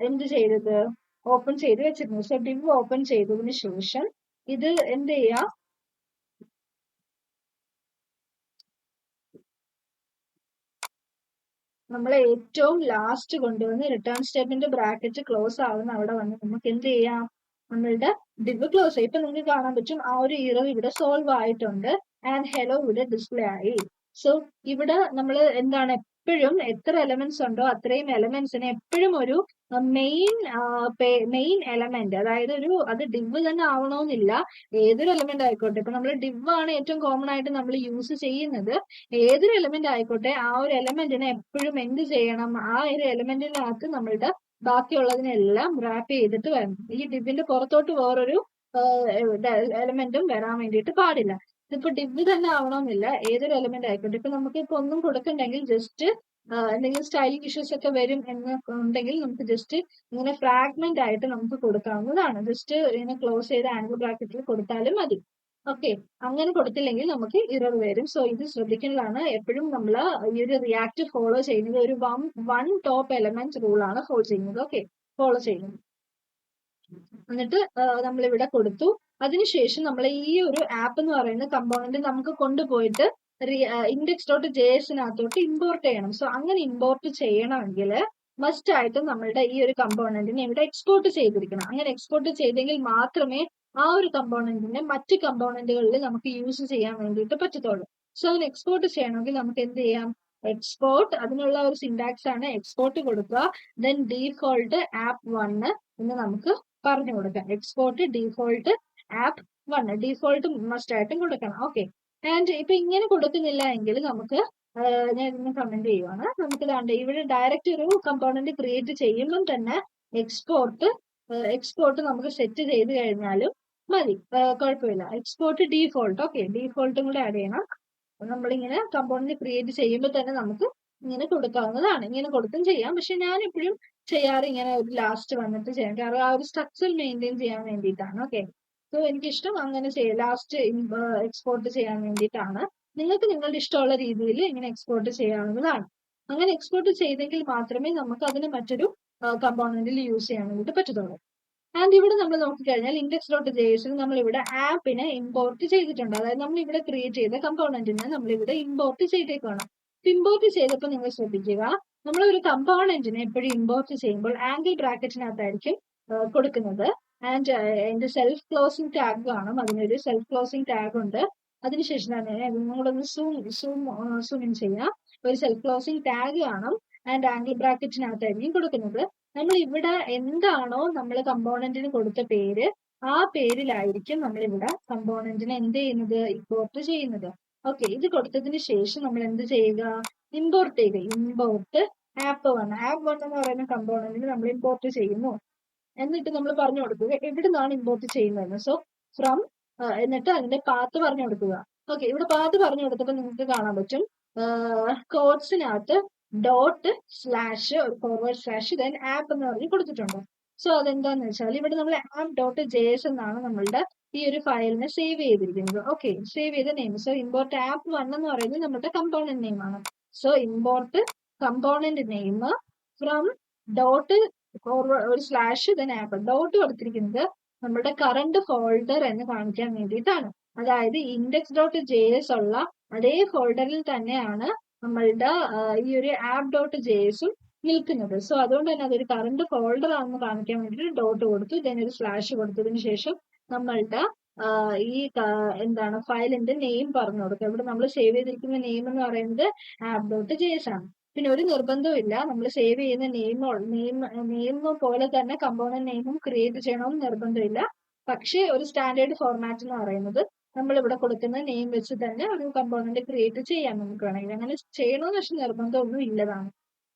എന്ത് ചെയ്തത്, ഓപ്പൺ ചെയ്ത് വെച്ചിരുന്നു. സോ div ഓപ്പൺ ചെയ്തതിന് ശേഷം ഇത് എന്ത് ചെയ്യാം, നമ്മൾ ഏറ്റവും ലാസ്റ്റ് കൊണ്ടുവന്ന് റിട്ടേൺ സ്റ്റേറ്റ്മെന്റ് ബ്രാക്കറ്റ് ക്ലോസ് ആവുന്ന അവിടെ വന്ന് നമുക്ക് എന്ത് ചെയ്യാം, നമ്മളുടെ div ക്ലോസ്. ഇപ്പൊ നിങ്ങൾക്ക് കാണാൻ പറ്റും ആ ഒരു ഇറർ ഇവിടെ സോൾവ് ആയിട്ടുണ്ട്. ആൻഡ് ഹെലോ ഇവിടെ ഡിസ്പ്ലേ ആയി. സോ ഇവിടെ നമ്മൾ എന്താണ് എപ്പോഴും എത്ര എലമെന്റ്സ് ഉണ്ടോ അത്രയും എലമെന്റ്സിനെ എപ്പോഴും ഒരു മെയിൻ എലമെന്റ്, അതായത് അത് ഡിവ് തന്നെ ആവണമെന്നില്ല, ഏതൊരു എലമെന്റ് ആയിക്കോട്ടെ. ഇപ്പൊ നമ്മൾ ഡിവ് ആണ് ഏറ്റവും കോമൺ ആയിട്ട് നമ്മൾ യൂസ് ചെയ്യുന്നത്. ഏതൊരു എലമെന്റ് ആയിക്കോട്ടെ ആ ഒരു എലമെന്റിനെ എപ്പോഴും എന്ത് ചെയ്യണം, ആ ഒരു എലമെന്റിനകത്ത് നമ്മളുടെ ബാക്കിയുള്ളതിനെല്ലാം റാപ്പ് ചെയ്തിട്ട് വരണം. ഈ ഡിവിന്റെ പുറത്തോട്ട് വേറൊരു എലമെന്റും വരാൻ വേണ്ടിയിട്ട് പാടില്ല. ഇതിപ്പോ ഡിവ് തന്നെ ആവണമെന്നില്ല, ഏതൊരു എലമെന്റ് ആയിക്കോട്ടെ. ഇപ്പൊ നമുക്ക് ഇപ്പൊ ഒന്നും കൊടുക്കണ്ടെങ്കിൽ ജസ്റ്റ് എന്തെങ്കിലും സ്റ്റൈലിംഗ് ഇഷ്യൂസ് ഒക്കെ വരും എന്ന് ഉണ്ടെങ്കിൽ നമുക്ക് ജസ്റ്റ് ഇങ്ങനെ ഫ്രാഗ്മെന്റ് ആയിട്ട് നമുക്ക് കൊടുക്കാവുന്നതാണ്. ജസ്റ്റ് ഇങ്ങനെ ക്ലോസ് ചെയ്ത് ആംഗിൾ ബ്രാക്കറ്റിൽ കൊടുത്താലും മതി. ഓക്കെ, അങ്ങനെ കൊടുത്തില്ലെങ്കിൽ നമുക്ക് ഇറർ വരും. സോ ഇത് ശ്രദ്ധിക്കുന്നതാണ്. എപ്പോഴും നമ്മൾ ഈ ഒരു റിയാക്ട് ഫോളോ ചെയ്യുന്നത് ഒരു വൺ ടോപ്പ് എലമെന്റ് റൂൾ ആണ് ഫോളോ ചെയ്യുന്നത്. എന്നിട്ട് നമ്മൾ ഇവിടെ കൊടുത്തു. അതിനുശേഷം നമ്മൾ ഈ ഒരു ആപ്പ് എന്ന് പറയുന്ന കമ്പോണന്റ് നമുക്ക് കൊണ്ടുപോയിട്ട് ഇൻഡെക്സ് ഡോട്ട് JS-നകത്തോട്ട് ഇമ്പോർട്ട് ചെയ്യണം. സോ അങ്ങനെ ഇമ്പോർട്ട് ചെയ്യണമെങ്കിൽ മസ്റ്റ് ആയിട്ട് നമ്മളുടെ ഈ ഒരു കമ്പോണന്റിനെ ഇവിടെ എക്സ്പോർട്ട് ചെയ്തിരിക്കണം. അങ്ങനെ എക്സ്പോർട്ട് ചെയ്തെങ്കിൽ മാത്രമേ ആ ഒരു കമ്പോണന്റിനെ മറ്റ് കമ്പോണന്റുകളിൽ നമുക്ക് യൂസ് ചെയ്യാൻ വേണ്ടിയിട്ട് പറ്റത്തുള്ളൂ. സോ അതിന് എക്സ്പോർട്ട് ചെയ്യണമെങ്കിൽ നമുക്ക് എന്ത് ചെയ്യാം, എക്സ്പോർട്ട്, അതിനുള്ള ഒരു സിന്റാക്സ് ആണ് എക്സ്പോർട്ട് കൊടുക്കുക, ദെൻ ഡീഫോൾട്ട് app1 എന്ന് നമുക്ക് പറഞ്ഞു കൊടുക്കാം. Export default app1, default must ആയിട്ടും കൊടുക്കണം. ഓക്കെ, ആൻഡ് ഇപ്പൊ ഇങ്ങനെ കൊടുക്കുന്നില്ല എങ്കിൽ നമുക്ക് ഞാൻ ഇന്ന് കമന്റ് ചെയ്യുവാണ്. നമുക്ക് ഇവിടെ ഡയറക്റ്റ് ഒരു കമ്പോണന്റ് ക്രിയേറ്റ് ചെയ്യുമ്പോൾ തന്നെ എക്സ്പോർട്ട് നമുക്ക് സെറ്റ് ചെയ്ത് കഴിഞ്ഞാലും മതി, കുഴപ്പമില്ല. എക്സ്പോർട്ട് ഡീഫോൾട്ട്, ഓക്കെ, ഡീഫോൾട്ടും കൂടെ ആഡ് ചെയ്യണം. നമ്മളിങ്ങനെ കമ്പോണന്റ് ക്രിയേറ്റ് ചെയ്യുമ്പോൾ തന്നെ നമുക്ക് ഇങ്ങനെ കൊടുക്കാവുന്നതാണ്. ഇങ്ങനെ കൊടുത്തും ചെയ്യാം, പക്ഷെ ഞാൻ എപ്പോഴും ചെയ്യാറ് ഇങ്ങനെ ഒരു ലാസ്റ്റ് വന്നിട്ട് ചെയ്യാം, കാരണം ആ ഒരു സ്ട്രക്ചർ മെയിൻറ്റെയിൻ ചെയ്യാൻ വേണ്ടിയിട്ടാണ്. ഓക്കെ, സോ എനിക്കിഷ്ടം അങ്ങനെ ചെയ്യാം, ലാസ്റ്റ് എക്സ്പോർട്ട് ചെയ്യാൻ വേണ്ടിയിട്ടാണ്. നിങ്ങൾക്ക് നിങ്ങളുടെ ഇഷ്ടമുള്ള രീതിയിൽ ഇങ്ങനെ എക്സ്പോർട്ട് ചെയ്യാവുന്നതാണ്. അങ്ങനെ എക്സ്പോർട്ട് ചെയ്തെങ്കിൽ മാത്രമേ നമുക്ക് അതിന് മറ്റൊരു കമ്പോണന്റിൽ യൂസ് ചെയ്യാൻ വേണ്ടിയിട്ട് പറ്റത്തുള്ളൂ. ആൻഡ് ഇവിടെ നമ്മൾ നോക്കിക്കഴിഞ്ഞാൽ ഇൻഡെക്സ് ഡോട്ട് JS നമ്മൾ ഇവിടെ ആപ്പിനെ ഇമ്പോർട്ട് ചെയ്തിട്ടുണ്ട്. അതായത് നമ്മൾ ഇവിടെ ക്രിയേറ്റ് ചെയ്ത കമ്പോണന്റിനെ നമ്മൾ ഇവിടെ ഇമ്പോർട്ട് ചെയ്തേക്കാണ്. ഇമ്പോർട്ട് ചെയ്തപ്പോൾ നിങ്ങൾ ശ്രദ്ധിക്കുക, നമ്മൾ ഒരു കമ്പോണന്റിനെ എപ്പോഴും ഇമ്പോർട്ട് ചെയ്യുമ്പോൾ ആംഗിൾ ബ്രാക്കറ്റിനകത്തായിരിക്കും കൊടുക്കുന്നത്. ആൻഡ് എന്റെ സെൽഫ് ക്ലോസിംഗ് ടാഗ് കാണും, അതിനൊരു സെൽഫ് ക്ലോസിംഗ് ടാഗ് ഉണ്ട്. അതിനുശേഷം നിങ്ങളൊന്ന് സൂം ഇൻ ചെയ്യാം. ഒരു സെൽഫ് ക്ലോസിംഗ് ടാഗ് കാണും ആൻഡ് ആംഗിൾ ബ്രാക്കറ്റിനകത്തായിരിക്കും കൊടുക്കുന്നത്. നമ്മൾ ഇവിടെ എന്താണോ നമ്മൾ കമ്പോണന്റിന് കൊടുത്ത പേര്, ആ പേരിലായിരിക്കും നമ്മൾ ഇവിടെ കമ്പോണന്റിനെ എന്ത് ചെയ്യുന്നത്, ഇമ്പോർട്ട് ചെയ്യുന്നത്. ഓക്കെ, ഇത് കൊടുത്തതിന് ശേഷം നമ്മൾ എന്ത് ചെയ്യുക, ഇമ്പോർട്ട് ചെയ്യുക. ഇമ്പോർട്ട് app1 എന്ന് പറയുന്ന കമ്പോണന്റിന് നമ്മൾ ഇമ്പോർട്ട് ചെയ്യുന്നു. എന്നിട്ട് നമ്മൾ പറഞ്ഞു കൊടുക്കുക എവിടെ നിന്നാണ് ഇമ്പോർട്ട് ചെയ്യുന്നതെന്ന്. സോ ഫ്രം, എന്നിട്ട് അതിന്റെ പാത്ത് പറഞ്ഞു കൊടുക്കുക. ഓക്കെ, ഇവിടെ പാത്ത് പറഞ്ഞു കൊടുത്തപ്പോൾ നിങ്ങൾക്ക് കാണാൻ പറ്റും കോഡ്സിനകത്ത് ഡോട്ട് സ്ലാഷ് ഒരു ഫോർവേഡ് സ്ലാഷ് ദെൻ ആപ്പ് എന്ന് പറഞ്ഞ് കൊടുത്തിട്ടുണ്ട്. സോ അതെന്താന്ന് വെച്ചാൽ ഇവിടെ നമ്മൾ app.js എന്നാണ് നമ്മളുടെ ഈ ഒരു ഫയലിനെ സേവ് ചെയ്തിരിക്കുന്നത്. ഓക്കെ, സേവ് ചെയ്ത നെയിം. സോ ഇമ്പോർട്ട് app1 എന്ന് പറയുന്നത് നമ്മുടെ കമ്പോണന്റ് നെയിം ആണ്. So import component name from dot ഒരു സ്ലാഷ് ദെൻ ആപ്പ്. ഡോട്ട് കൊടുത്തിരിക്കുന്നത് നമ്മുടെ കറണ്ട് ഫോൾഡർ എന്ന് കാണിക്കാൻ വേണ്ടിയിട്ടാണ്. അതായത് ഇൻഡെക്സ് ഡോട്ട് JS ഉള്ള അതേ ഫോൾഡറിൽ തന്നെയാണ് നമ്മളുടെ ഈ ഒരു app.js-ഉം നിൽക്കുന്നത്. സോ അതുകൊണ്ട് തന്നെ അതൊരു കറണ്ട് ഫോൾഡർ ആണെന്ന് കാണിക്കാൻ വേണ്ടിയിട്ട് ഡോട്ട് കൊടുത്തു, ദെൻ ഒരു സ്ലാഷ് കൊടുത്തതിന് ശേഷം നമ്മളുടെ ഈ എന്താണ് ഫയലിന്റെ നെയിം പറഞ്ഞു കൊടുക്കുക. ഇവിടെ നമ്മൾ സേവ് ചെയ്തിരിക്കുന്ന നെയിം എന്ന് പറയുന്നത് app.js ആണ്. പിന്നെ ഒരു നിർബന്ധവും ഇല്ല, നമ്മൾ സേവ് ചെയ്യുന്ന നെയിം പോലെ തന്നെ കമ്പോണന്റ് നെയിമും ക്രിയേറ്റ് ചെയ്യണമെന്ന് നിർബന്ധമില്ല. പക്ഷേ ഒരു സ്റ്റാൻഡേർഡ് ഫോർമാറ്റ് എന്ന് പറയുന്നത് നമ്മൾ ഇവിടെ കൊടുക്കുന്ന നെയിം വെച്ച് തന്നെ ഒരു കമ്പോണന്റ് ക്രിയേറ്റ് ചെയ്യാൻ നമുക്ക് വേണമെങ്കിൽ. അങ്ങനെ ചെയ്യണമെന്ന് പക്ഷെ നിർബന്ധമൊന്നും ഇല്ലതാണ്.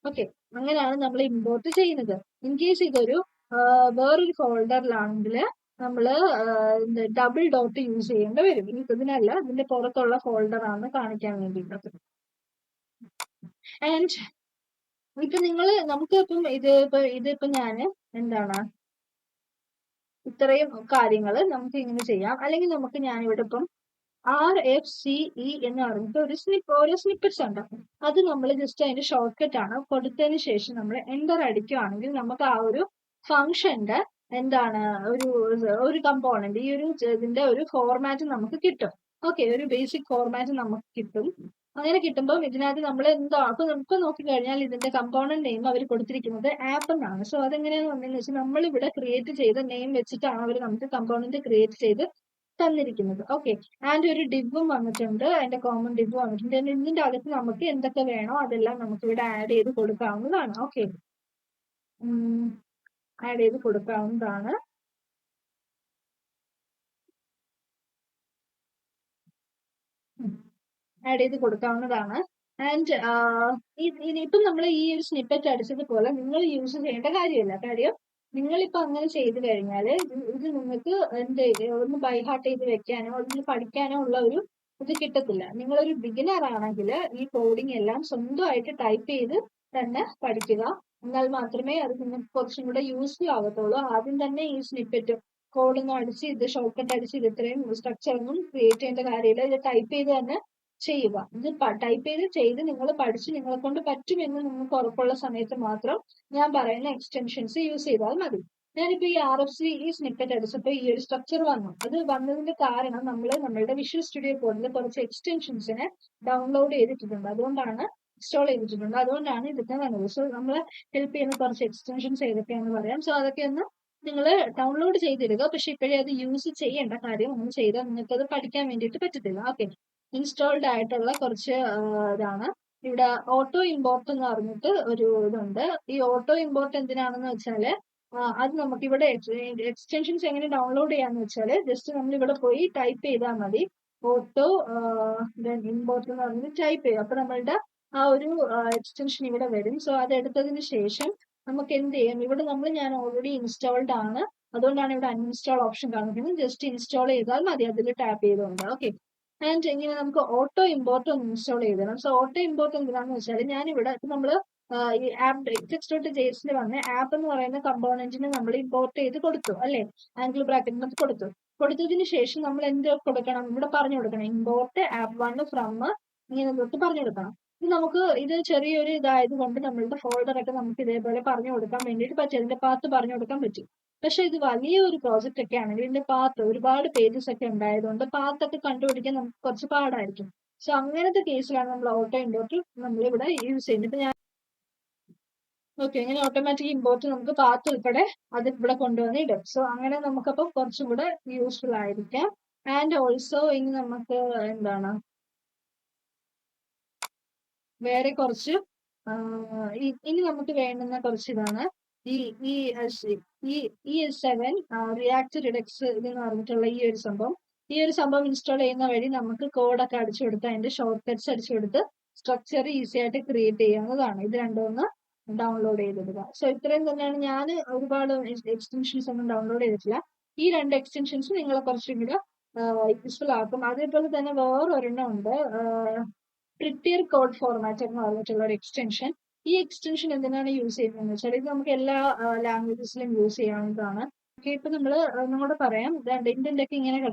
ഓക്കെ, അങ്ങനെയാണ് നമ്മൾ ഇമ്പോർട്ട് ചെയ്യുന്നത്. ഇൻ കേസ് ഇതൊരു വേറൊരു ഫോൾഡറിലാണെങ്കിൽ നമ്മൾ ഡബിൾ ഡോട്ട് യൂസ് ചെയ്യേണ്ടി വരും. ഇതിനല്ല, ഇതിന്റെ പുറത്തുള്ള ഫോൾഡർ ആണ് കാണിക്കാൻ വേണ്ടിയിട്ട്. ആൻഡ് ഇപ്പൊ നമുക്ക് ഇപ്പം ഇതിപ്പോ ഞാൻ എന്താണ് ഇത്രയും കാര്യങ്ങൾ നമുക്ക് ഇങ്ങനെ ചെയ്യാം. അല്ലെങ്കിൽ നമുക്ക് ഞാനിവിടെ ഇപ്പം RFCE എന്ന് പറഞ്ഞിട്ട് ഓരോ സ്നിപ്പറ്റ്സ് ഉണ്ടാക്കും. അത് നമ്മൾ ജസ്റ്റ് അതിന്റെ ഷോർട്ട് കട്ട് ആണ്. കൊടുത്തതിന് ശേഷം നമ്മൾ എന്റർ അടിക്കുകയാണെങ്കിൽ നമുക്ക് ആ ഒരു ഫംഗ്ഷന്റെ എന്താണ് ഒരു കമ്പോണന്റ് ഈ ഇതിന്റെ ഒരു ഫോർമാറ്റ് നമുക്ക് കിട്ടും. ഓക്കെ, ഒരു ബേസിക് ഫോർമാറ്റ് നമുക്ക് കിട്ടും. അങ്ങനെ കിട്ടുമ്പോൾ ഇതിനകത്ത് നമ്മൾ അപ്പൊ നമുക്ക് നോക്കിക്കഴിഞ്ഞാൽ ഇതിന്റെ കമ്പോണന്റ് നെയിം അവർ കൊടുത്തിരിക്കുന്നത് ആപ്പ് എന്നാണ്. സോ അതെങ്ങനെയാന്ന് പറഞ്ഞതെന്ന് വെച്ചാൽ നമ്മൾ ഇവിടെ ക്രിയേറ്റ് ചെയ്ത നെയിം വെച്ചിട്ടാണ് അവർ നമുക്ക് കമ്പോണന്റ് ക്രിയേറ്റ് ചെയ്ത് തന്നിരിക്കുന്നത്. ഓക്കെ, ആൻഡ് ഒരു ഡിവും വന്നിട്ടുണ്ട്, അതിന്റെ കോമൺ ഡിവ് വന്നിട്ടുണ്ട്. ഇതിന്റെ അകത്ത് നമുക്ക് എന്തൊക്കെ വേണോ അതെല്ലാം നമുക്ക് ഇവിടെ ആഡ് ചെയ്ത് കൊടുക്കാവുന്നതാണ്. ഓക്കെ, ആഡ് ചെയ്ത് കൊടുക്കാവുന്നതാണ്. ആഡ് ചെയ്ത് കൊടുക്കാവുന്നതാണ്. ആൻഡ് ഇപ്പം നമ്മൾ ഈ ഒരു സ്നിപ്പറ്റ് അടിച്ചതുപോലെ നിങ്ങൾ യൂസ് ചെയ്യേണ്ട കാര്യമില്ല. കാര്യം നിങ്ങളിപ്പോ അങ്ങനെ ചെയ്ത് കഴിഞ്ഞാൽ ഇത് നിങ്ങൾക്ക് എന്ത് ഒന്ന് ബൈ ഹാർട്ട് ചെയ്ത് വെക്കാനോ അല്ലെങ്കിൽ പഠിക്കാനോ ഉള്ള ഒരു ഇത് കിട്ടത്തില്ല. നിങ്ങളൊരു ബിഗിനർ ആണെങ്കിൽ ഈ കോഡിംഗ് എല്ലാം സ്വന്തമായിട്ട് ടൈപ്പ് ചെയ്ത് തന്നെ പഠിക്കുക. എന്നാൽ മാത്രമേ അത് നിങ്ങൾക്ക് കുറച്ചും കൂടെ യൂസ്ഫുൾ ആവത്തുള്ളൂ. ആദ്യം തന്നെ ഈ സ്നിപ്പറ്റ് കോഡൊന്നും അടിച്ച് ഇത് ഷോർട്ട് കട്ട് അടിച്ച് ഇത് ഇത്രയും സ്ട്രക്ചർ ഒന്നും ക്രിയേറ്റ് ചെയ്യേണ്ട കാര്യമില്ല. ഇത് ടൈപ്പ് ചെയ്ത് തന്നെ ചെയ്യുക. ഇത് ടൈപ്പ് ചെയ്ത് നിങ്ങൾ പഠിച്ച് നിങ്ങളെ കൊണ്ട് പറ്റുമെന്ന് നിങ്ങൾക്ക് ഉറപ്പുള്ള സമയത്ത് മാത്രം ഞാൻ പറയുന്ന എക്സ്റ്റൻഷൻസ് യൂസ് ചെയ്താൽ മതി. ഞാനിപ്പോ ഈ RFC ഈ സ്നിപ്പറ്റ് അടിച്ചപ്പോൾ ഈ ഒരു സ്ട്രക്ചർ വന്നു. അത് വന്നതിന്റെ കാരണം നമ്മളുടെ വിഷ്വൽ സ്റ്റുഡിയോ കോഡിൽ കുറച്ച് എക്സ്റ്റൻഷൻസിനെ ഡൗൺലോഡ് ചെയ്തിട്ടുണ്ട്. അതുകൊണ്ടാണ് ഇൻസ്റ്റാൾ ചെയ്തിട്ടുണ്ട്. അതുകൊണ്ടാണ് ഇതൊക്കെ വന്നത്. സോ നമ്മളെ ഹെൽപ്പ് ചെയ്യുന്ന കുറച്ച് എക്സ്റ്റൻഷൻസ് ഏതൊക്കെയാണെന്ന് പറയാം. സോ അതൊക്കെ ഒന്ന് നിങ്ങൾ ഡൗൺലോഡ് ചെയ്തിടുക. പക്ഷെ ഇപ്പോഴേ അത് യൂസ് ചെയ്യേണ്ട. കാര്യം ഒന്നും ചെയ്താൽ നിങ്ങൾക്ക് അത് പഠിക്കാൻ വേണ്ടിയിട്ട് പറ്റത്തില്ല. ഓക്കെ, ഇൻസ്റ്റാൾഡ് ആയിട്ടുള്ള കുറച്ച് ഇതാണ്. ഇവിടെ ഓട്ടോ ഇമ്പോർട്ട് എന്ന് പറഞ്ഞിട്ട് ഒരു ഇതുണ്ട്. ഈ ഓട്ടോ ഇമ്പോർട്ട് എന്തിനാണെന്ന് വെച്ചാല് അത് നമുക്ക് ഇവിടെ എക്സ്റ്റൻഷൻസ് എങ്ങനെ ഡൗൺലോഡ് ചെയ്യാന്ന് വെച്ചാല് ജസ്റ്റ് നമ്മൾ ഇവിടെ പോയി ടൈപ്പ് ചെയ്താൽ മതി. ഓട്ടോ ഇമ്പോർട്ട് എന്ന് പറഞ്ഞിട്ട് ടൈപ്പ് ചെയ്യും. അപ്പൊ നമ്മളുടെ ആ ഒരു എക്സ്റ്റൻഷൻ ഇവിടെ വരും. സോ അത് എടുത്തതിന് ശേഷം നമുക്ക് എന്ത് ചെയ്യാം, ഇവിടെ ഞാൻ ഓൾറെഡി ഇൻസ്റ്റാൾഡ് ആണ്, അതുകൊണ്ടാണ് ഇവിടെ അൺഇൻസ്റ്റാൾ ഓപ്ഷൻ കാണിക്കുന്നത്. ജസ്റ്റ് ഇൻസ്റ്റാൾ ചെയ്താൽ മതി അതിൽ ടാപ്പ് ചെയ്തുകൊണ്ട്. ഓക്കെ, ആൻഡ് ഇങ്ങനെ നമുക്ക് ഓട്ടോ ഇമ്പോർട്ട് ഒന്ന് ഇൻസ്റ്റാൾ ചെയ്തിടണം. സോ ഓട്ടോ ഇമ്പോർട്ട് എന്തിനാണെന്ന് വെച്ചാൽ ഞാനിവിടെ നമ്മൾ ഈ ആപ്പ് text.js വന്ന ആപ്പ് എന്ന് പറയുന്ന കമ്പോണന്റിന് നമ്മൾ ഇമ്പോർട്ട് ചെയ്ത് കൊടുത്തു അല്ലെ, ആംഗിൾ ബ്രാക്കറ്റിനകത്ത് കൊടുത്തതിന് ശേഷം നമ്മൾ എന്ത് കൊടുക്കണം, ഇവിടെ പറഞ്ഞു കൊടുക്കണം ഇമ്പോർട്ട് ആപ്പ് 1 ഫ്രം ഇങ്ങനെ തൊട്ട് പറഞ്ഞു കൊടുക്കണം. ഇത് ചെറിയൊരു ഇതായത് കൊണ്ട് നമ്മളുടെ ഫോൾഡർ ഒക്കെ നമുക്ക് ഇതേപോലെ പറഞ്ഞു കൊടുക്കാൻ വേണ്ടിയിട്ട് പറ്റും. ഇതിന്റെ പാത്ത് പറഞ്ഞു കൊടുക്കാൻ പറ്റും. പക്ഷെ ഇത് വലിയ ഒരു പ്രോജക്റ്റ് ഒക്കെ ആണെങ്കിൽ ഇതിന്റെ പാത്ത് ഒരുപാട് പേജസ് ഒക്കെ ഉണ്ടായതുകൊണ്ട് പാത്ത് ഒക്കെ കണ്ടുപിടിക്കാൻ നമുക്ക് കുറച്ച് പാടായിരിക്കും. സോ അങ്ങനത്തെ കേസിലാണ് നമ്മൾ ഓട്ടോ ഇമ്പോർട്ട് നമ്മളിവിടെ യൂസ് ചെയ്യുന്നത്. ഇപ്പൊ ഞാൻ ഓക്കെ, ഇങ്ങനെ ഓട്ടോമാറ്റിക് ഇമ്പോർട്ട് നമുക്ക് പാത്ത് ഉൾപ്പെടെ അത് ഇവിടെ കൊണ്ടുവന്ന് ഇടും. സോ അങ്ങനെ നമുക്കപ്പോൾ കുറച്ചും കൂടെ യൂസ്ഫുൾ ആയിരിക്കാം. ആൻഡ് ഓൾസോ ഇനി നമുക്ക് എന്താണ് വേറെ കുറച്ച് ഇനി നമുക്ക് വേണ്ടുന്ന കുറച്ച് ഇതാണ് ഈ ഈ ES7 റിയാക്ട് റിഡക്സ് ഇതെന്ന് പറഞ്ഞിട്ടുള്ള ഈ ഒരു സംഭവം ഇൻസ്റ്റാൾ ചെയ്യുന്ന വഴി നമുക്ക് കോഡൊക്കെ അടിച്ചു കൊടുത്ത് അതിന്റെ ഷോർട്ട് കട്ട്സ് അടിച്ചു കൊടുത്ത് സ്ട്രക്ചർ ഈസി ആയിട്ട് ക്രിയേറ്റ് ചെയ്യാവുന്നതാണ്. ഇത് രണ്ടൊന്ന് ഡൗൺലോഡ് ചെയ്തിടുക. സോ ഇത്രയും തന്നെയാണ്. ഞാൻ ഒരുപാട് എക്സ്റ്റൻഷൻസ് ഒന്നും ഡൗൺലോഡ് ചെയ്തിട്ടില്ല. ഈ രണ്ട് എക്സ്റ്റൻഷൻസ് നിങ്ങളെ കുറച്ചും കൂടെ യൂസ്ഫുൾ ആക്കും. അതേപോലെ തന്നെ വേറൊരെണ്ണം ഉണ്ട്, പ്രിറ്റിയർ കോഡ് ഫോർമാറ്റ് എന്ന് പറഞ്ഞിട്ടുള്ള ഒരു എക്സ്റ്റൻഷൻ. ഈ എക്സ്റ്റൻഷൻ എന്തിനാണ് യൂസ് ചെയ്യുന്നതെന്ന് വെച്ചാൽ ഇത് നമുക്ക് എല്ലാ ലാംഗ്വേജസിലും യൂസ് ചെയ്യാവുന്നതാണ്. ഓക്കെ, ഇപ്പൊ നമ്മളോട് പറയാം ഇന്ത്യൻ്റെ ഒക്കെ ഇങ്ങനെയൊക്കെ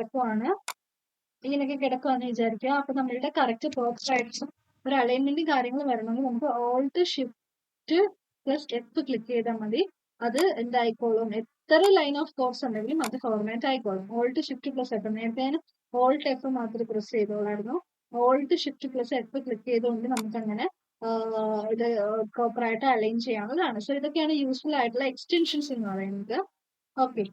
കിടക്കുവാന്ന് വിചാരിക്കുക. അപ്പൊ നമ്മളുടെ കറക്റ്റ് പെർഫെക്റ്റ് ഒരു അലൈൻമെന്റും കാര്യങ്ങളും വരണമെങ്കിൽ നമുക്ക് Alt shift plus F click ചെയ്താൽ മതി. അത് എന്തായിക്കോളും, എത്ര ലൈൻ ഓഫ് കോഡ്സ് ഉണ്ടെങ്കിലും അത് ഫോർമാറ്റ് ആയിക്കോളും. Alt shift plus F. നേരത്തെ ഞാൻ ഓൾട്ട് F മാത്രമേ പ്രസ് ചെയ്തോളായിരുന്നു. Alt shift plus F click ചെയ്തുകൊണ്ട് നമുക്ക് അങ്ങനെ ഇത് പ്രോപ്പറായിട്ട് അലൈൻ ചെയ്യാവുന്നതാണ്. സോ ഇതൊക്കെയാണ് യൂസ്ഫുൾ ആയിട്ടുള്ള എക്സ്റ്റൻഷൻസ് എന്ന് പറയുന്നത്. ഓക്കെ,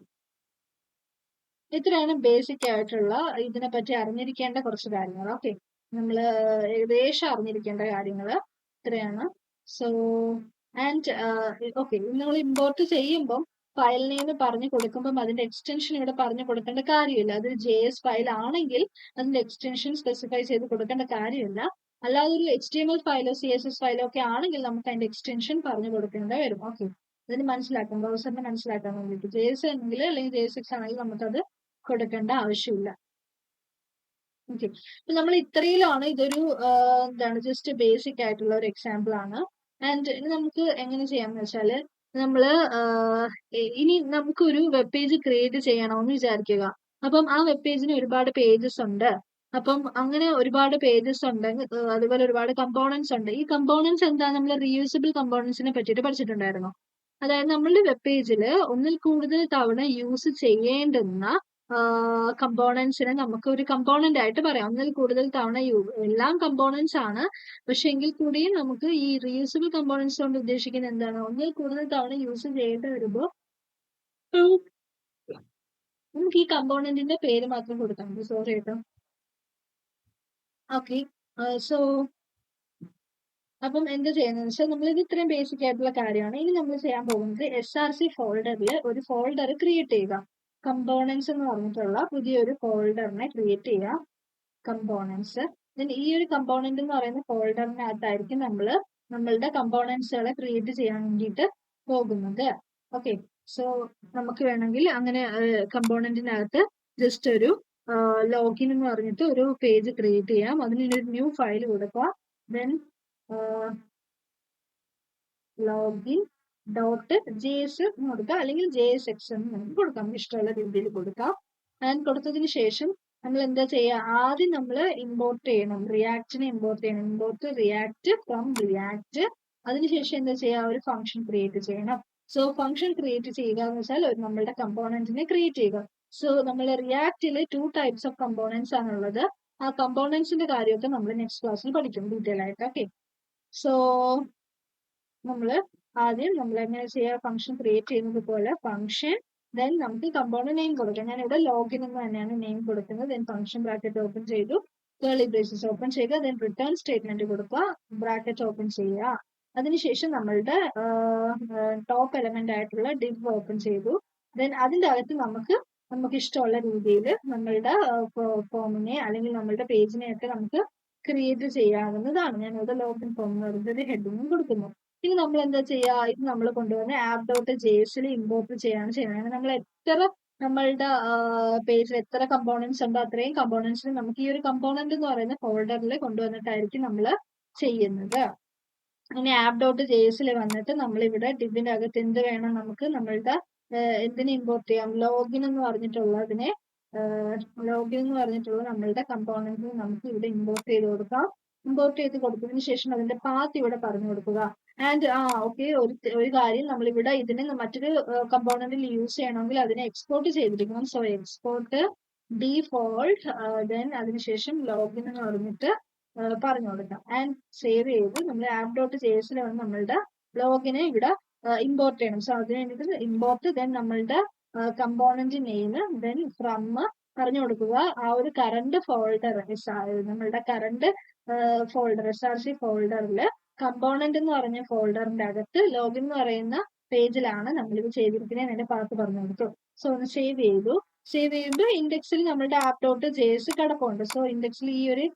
ഇത്രയാണ് ബേസിക് ആയിട്ടുള്ള ഇതിനെ പറ്റി അറിഞ്ഞിരിക്കേണ്ട കുറച്ച് കാര്യങ്ങൾ. ഓക്കെ, നമ്മൾ ഏകദേശം അറിഞ്ഞിരിക്കേണ്ട കാര്യങ്ങൾ ഇത്രയാണ്. സോ ആൻഡ് ഓക്കെ, നിങ്ങൾ ഇമ്പോർട്ട് ചെയ്യുമ്പം ഫയൽ നെയിം പറഞ്ഞു കൊടുക്കുമ്പം അതിന്റെ എക്സ്റ്റൻഷൻ ഇവിടെ പറഞ്ഞു കൊടുക്കേണ്ട കാര്യമില്ല. അതൊരു JS ഫയൽ ആണെങ്കിൽ അതിന്റെ എക്സ്റ്റൻഷൻ സ്പെസിഫൈ ചെയ്ത് കൊടുക്കേണ്ട കാര്യമില്ല. അല്ലാതെ ഒരു HTML ഫയലോ CSS ഫയലോ ഒക്കെ ആണെങ്കിൽ നമുക്ക് അതിന്റെ എക്സ്റ്റൻഷൻ പറഞ്ഞു കൊടുക്കേണ്ടി വരും. ഓക്കെ, അതിന് മനസ്സിലാക്കാം, ബ്രൗസറിനെ മനസ്സിലാക്കാൻ വേണ്ടിയിട്ട്. JS ആണെങ്കിൽ അല്ലെങ്കിൽ JSX ആണെങ്കിൽ നമുക്കത് കൊടുക്കേണ്ട ആവശ്യമില്ല. ഓക്കെ, അപ്പൊ നമ്മൾ ഇത്രയിലാണ്. ഇതൊരു എന്താണ് ജസ്റ്റ് ബേസിക് ആയിട്ടുള്ള ഒരു എക്സാമ്പിൾ ആണ്. ആൻഡ് ഇനി നമുക്ക് എങ്ങനെ ചെയ്യാന്ന് വെച്ചാല് ഇനി നമുക്കൊരു വെബ് പേജ് ക്രിയേറ്റ് ചെയ്യണമെന്ന് വിചാരിക്കുക. അപ്പം ആ വെബ് പേജിന് ഒരുപാട് പേജസ് ഉണ്ട്. അപ്പം അങ്ങനെ ഒരുപാട് പേജസ് ഉണ്ട്, അതുപോലെ ഒരുപാട് കമ്പോണൻസ് ഉണ്ട്. ഈ കമ്പോണൻസ് എന്താ, നമ്മൾ റീയൂസബിൾ കമ്പോണൻസിനെ പറ്റിയിട്ട് പഠിച്ചിട്ടുണ്ടായിരുന്നു. അതായത് നമ്മളുടെ വെബ് പേജിൽ ഒന്നിൽ കൂടുതൽ തവണ യൂസ് ചെയ്യേണ്ടുന്ന കമ്പോണൻസിനെ നമുക്ക് ഒരു കമ്പോണന്റ് ആയിട്ട് പറയാം. ഒന്നിൽ കൂടുതൽ തവണ എല്ലാം കമ്പോണൻസ് ആണ്, പക്ഷെ എങ്കിൽ കൂടിയും നമുക്ക് ഈ റീയൂസബിൾ കമ്പോണൻസ് കൊണ്ട് ഉദ്ദേശിക്കുന്നത് എന്താണ്, ഒന്നിൽ കൂടുതൽ തവണ യൂസ് ചെയ്യേണ്ടി വരുമ്പോൾ നമുക്ക് ഈ കമ്പോണന്റിന്റെ പേര് മാത്രം കൊടുത്താൽ മതി. സോറി കേട്ടോ. ഓക്കെ, സോ അപ്പം എന്ത് ചെയ്യുന്നത് വെച്ചാൽ നമ്മളിത് ഇത്രയും ബേസിക് ആയിട്ടുള്ള കാര്യമാണ്. ഇനി നമ്മൾ ചെയ്യാൻ പോകുന്നത് SRC ഫോൾഡറിൽ ഒരു ഫോൾഡർ ക്രിയേറ്റ് ചെയ്യുക. കമ്പോണൻസ് എന്ന് പറഞ്ഞിട്ടുള്ള പുതിയൊരു ഫോൾഡറിനെ ക്രിയേറ്റ് ചെയ്യുക. കമ്പോണൻസ്. ഈ ഒരു കമ്പോണന്റ് എന്ന് പറയുന്ന ഫോൾഡറിനകത്തായിരിക്കും നമ്മൾ നമ്മളുടെ കമ്പോണൻസുകളെ ക്രിയേറ്റ് ചെയ്യാൻ വേണ്ടിയിട്ട് പോകുന്നത്. ഓക്കെ, സോ നമുക്ക് വേണമെങ്കിൽ അങ്ങനെ കമ്പോണന്റിനകത്ത് ജസ്റ്റ് ഒരു ലോഗിൻ എന്ന് പറഞ്ഞിട്ട് ഒരു പേജ് ക്രിയേറ്റ് ചെയ്യാം. അതിന് ഒരു ന്യൂ ഫയൽ കൊടുക്കുക. ദെൻ ലോഗിൻ ഡോട്ട് JS എന്ന് കൊടുക്കുക, അല്ലെങ്കിൽ JSX എന്ന് നമുക്ക് കൊടുക്കാം. ഇഷ്ടമുള്ള രീതിയിൽ കൊടുക്കാം. ആൻഡ് കൊടുത്തതിന് ശേഷം നമ്മൾ എന്താ ചെയ്യുക, ആദ്യം നമ്മൾ ഇമ്പോർട്ട് ചെയ്യണം, റിയാക്റ്റിനെ ഇമ്പോർട്ട് ചെയ്യണം. Import react from react. അതിനുശേഷം എന്താ ചെയ്യുക, ഒരു ഫംഗ്ഷൻ ക്രിയേറ്റ് ചെയ്യണം. സോ ഫംഗ്ഷൻ ക്രിയേറ്റ് ചെയ്യുക എന്ന് വെച്ചാൽ നമ്മളുടെ കമ്പോണന്റിനെ ക്രിയേറ്റ് ചെയ്യുക. സോ നമ്മൾ റിയാക്റ്റിൽ 2 ടൈപ്സ് ഓഫ് കമ്പോണൻസ് ആണുള്ളത്. ആ കമ്പോണൻസിന്റെ കാര്യമൊക്കെ നമ്മൾ നെക്സ്റ്റ് ക്ലാസ്സിൽ പഠിക്കും ഡീറ്റെയിൽ ആയിട്ട്. ഓക്കെ, സോ നമ്മൾ ആദ്യം നമ്മൾ എങ്ങനെ ചെയ്യുക, ഫംഗ്ഷൻ ക്രിയേറ്റ് ചെയ്യുന്നത് പോലെ ഫംഗ്ഷൻ, ദെൻ നമുക്ക് കമ്പോണന്റ് നെയിം കൊടുക്കാം. ഞാൻ ഇവിടെ ലോഗിൻ എന്ന് തന്നെയാണ് നെയിം കൊടുക്കുന്നത്. ദെൻ ഫംഗ്ഷൻ ബ്രാക്കറ്റ് ഓപ്പൺ ചെയ്തു, കേർലി ബ്രേസസ് ഓപ്പൺ ചെയ്യുക, ദെൻ റിട്ടേൺ സ്റ്റേറ്റ്മെന്റ് കൊടുക്കുക, ബ്രാക്കറ്റ് ഓപ്പൺ ചെയ്യുക. അതിനുശേഷം നമ്മളുടെ ടോപ്പ് എലമെന്റ് ആയിട്ടുള്ള div ഓപ്പൺ ചെയ്തു. ദെൻ അതിന്റെ അകത്ത് നമുക്ക് ഇഷ്ടമുള്ള രീതിയിൽ നമ്മളുടെ ഫോമിനെ അല്ലെങ്കിൽ നമ്മളുടെ പേജിനെ ഒക്കെ നമുക്ക് ക്രിയേറ്റ് ചെയ്യാവുന്നതാണ്. ഞാൻ ഇവിടെ ലോഗിൻ ഫോം എന്ന് പറയുന്നത് ഹെഡിങ്ങും കൊടുക്കുന്നു. ഇനി നമ്മൾ എന്താ ചെയ്യുക, ഇത് നമ്മൾ കൊണ്ടുവന്ന് app.jsൽ ഇമ്പോർട്ട് ചെയ്യാണ് ചെയ്യുന്നത്. നമ്മൾ എത്ര നമ്മളുടെ പേജിൽ എത്ര കമ്പോണൻസ് ഉണ്ടോ അത്രയും കമ്പോണൻസിന് നമുക്ക് ഈ ഒരു കമ്പോണന്റ് എന്ന് പറയുന്ന ഫോൾഡറിൽ കൊണ്ടുവന്നിട്ടായിരിക്കും നമ്മൾ ചെയ്യുന്നത്. ഇനി app.jsൽ വന്നിട്ട് നമ്മളിവിടെ ഡിവിന്റെ അകത്ത് എന്ത് വേണം, നമുക്ക് നമ്മളുടെ എന്തിനെ ഇമ്പോർട്ട് ചെയ്യാം, ലോഗിൻ എന്ന് പറഞ്ഞിട്ടുള്ള നമ്മളുടെ കമ്പോണന്റ് നമുക്ക് ഇവിടെ ഇമ്പോർട്ട് ചെയ്ത് കൊടുക്കാം. ഇമ്പോർട്ട് ചെയ്ത് കൊടുത്തതിന് ശേഷം അതിന്റെ പാത്ത് ഇവിടെ പറഞ്ഞു കൊടുക്കുക. ആൻഡ് ഓക്കെ, ഒരു കാര്യം, നമ്മളിവിടെ ഇതിന് മറ്റൊരു കമ്പോണന്റിൽ യൂസ് ചെയ്യണമെങ്കിൽ അതിനെ എക്സ്പോർട്ട് ചെയ്തിരിക്കണം. സോ എക്സ്പോർട്ട് ഡീഫോൾട്ട്, ദെൻ അതിനുശേഷം ലോഗിൻ എന്ന് പറഞ്ഞിട്ട് പറഞ്ഞു കൊടുക്കാം. ആൻഡ് സേവ് ചെയ്ത് നമ്മൾ app.jsൽ വന്ന് നമ്മളുടെ ലോഗിനെ ഇവിടെ ഇമ്പോർട്ട് ചെയ്യണം. സോ അതിന് വേണ്ടിയിട്ട് ഇമ്പോർട്ട്, ദെൻ നമ്മളുടെ കമ്പോണന്റ് നെയിം, ദെൻ ഫ്രം പറഞ്ഞു കൊടുക്കുക. ആ ഒരു കറണ്ട് ഫോൾഡർ, നമ്മളുടെ കറണ്ട് ഫോൾഡർ SRC ഫോൾഡറിൽ കമ്പോണന്റ് എന്ന് പറഞ്ഞ ഫോൾഡറിന്റെ അകത്ത് ലോഗിൻ എന്ന് പറയുന്ന പേജിലാണ് നമ്മളിത് ചെയ്തിരിക്കുന്നത്. അതിന്റെ പാത്ത് പറഞ്ഞു കൊടുത്തു. സോ ഒന്ന് സേവ് ചെയ്തു. സേവ് ചെയ്യുമ്പോൾ ഇൻഡെക്സിൽ നമ്മളുടെ app.js കിടപ്പുണ്ട്. സോ ഇൻഡെക്സിൽ ഈ ഒരു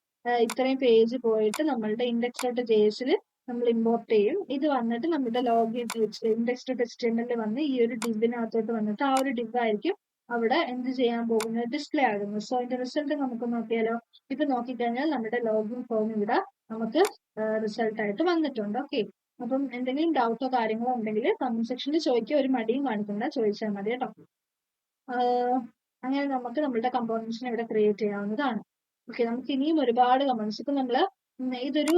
ഇത്രയും പേജ് പോയിട്ട് നമ്മളുടെ index.jsൽ നമ്മൾ ഇമ്പോർട്ട് ചെയ്യും. ഇത് വന്നിട്ട് നമ്മുടെ ലോഗിൻ index.html വന്ന് ഈ ഒരു ഡിവിനകത്തോട്ട് വന്നിട്ട് ആ ഒരു ഡിവ് ആയിരിക്കും അവിടെ എന്ത് ചെയ്യാൻ പോകുന്നത്, ഡിസ്പ്ലേ ആകുന്നു. സോ അതിന്റെ റിസൾട്ട് നമുക്ക് നോക്കിയാലോ. ഇപ്പൊ നോക്കിക്കഴിഞ്ഞാൽ നമ്മുടെ ലോഗിൻ ഫോം ഇവിടെ നമുക്ക് റിസൾട്ട് ആയിട്ട് വന്നിട്ടുണ്ട്. ഓക്കെ, അപ്പം എന്തെങ്കിലും ഡൗട്ടോ കാര്യങ്ങളോ ഉണ്ടെങ്കിൽ കമന്റ് സെക്ഷനിൽ ചോദിക്കുക. ഒരു മടിയും കാണിക്കണ്ട, ചോദിച്ചാൽ മതി കേട്ടോ. അങ്ങനെ നമുക്ക് നമ്മളുടെ കമ്പോണൻസിനെ ഇവിടെ ക്രിയേറ്റ് ചെയ്യാവുന്നതാണ്. ഓക്കെ, നമുക്ക് ഇനിയും ഒരുപാട് കമ്പോണൻസ്, ഇപ്പൊ നമ്മള് ഇതൊരു